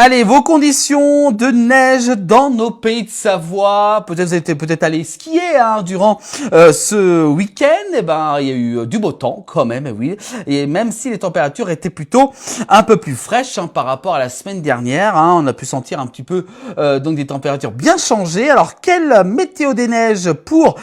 Allez, vos conditions de neige dans nos pays de Savoie. Peut-être vous êtes peut-être allé skier durant ce week-end. Eh ben, il y a eu du beau temps quand même, oui. Et même si les températures étaient plutôt un peu plus fraîches par rapport à la semaine dernière, on a pu sentir un petit peu donc des températures bien changées. Alors, quelle météo des neiges pour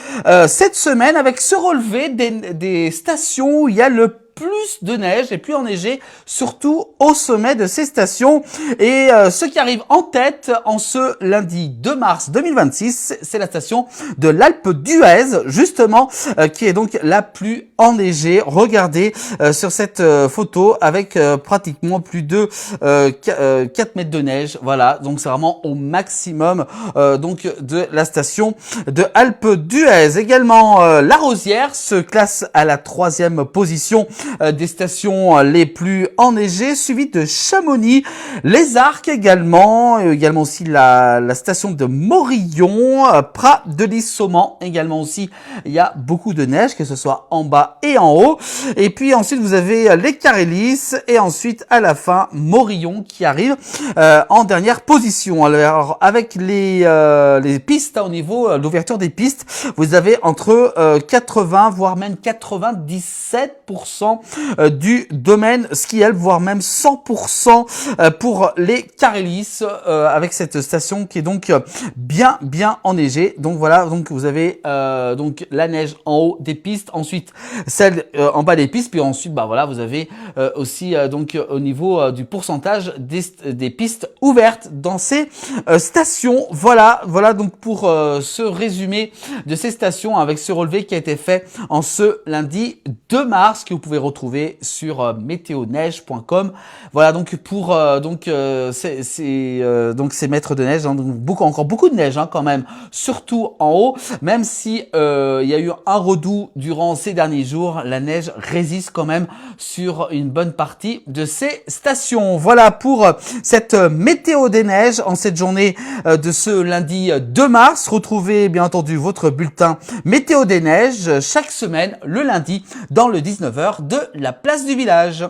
cette semaine avec ce relevé des stations où il y a le plus de neige et plus enneigé, surtout au sommet de ces stations. Et ce qui arrive en tête en ce lundi 2 mars 2026, c'est la station de l'Alpe d'Huez, justement, qui est donc la plus enneigée. Regardez sur cette photo avec pratiquement plus de 4 mètres de neige. Voilà, donc c'est vraiment au maximum donc de la station de Alpe d'Huez. Également, La Rosière se classe à la 3e position des stations les plus enneigées, suivi de Chamonix, les Arcs également aussi la station de Morillon, Prat de Lys-Saumon également aussi. Il y a beaucoup de neige, que ce soit en bas et en haut. Et puis ensuite vous avez les Carélis et ensuite à la fin Morillon qui arrive en dernière position. Alors avec les pistes au niveau de l'ouverture des pistes, vous avez entre 80 voire même 97% du domaine ski alpes, voire même 100% pour les Carélis, avec cette station qui est donc bien enneigée. Donc voilà, donc vous avez donc la neige en haut des pistes, ensuite celle en bas des pistes, puis ensuite voilà vous avez aussi donc au niveau du pourcentage des pistes ouvertes dans ces stations. Voilà donc pour ce résumé de ces stations avec ce relevé qui a été fait en ce lundi 2 mars que vous pouvez retrouver sur météoneige.com. Voilà donc pour ces mètres de neige, donc encore beaucoup de neige quand même, surtout en haut, même si il y a eu un redout durant ces derniers jours, la neige résiste quand même sur une bonne partie de ces stations. Voilà pour cette météo des neiges en cette journée de ce lundi 2 mars. Retrouvez bien entendu votre bulletin météo des neiges chaque semaine le lundi dans le 19h de la place du village.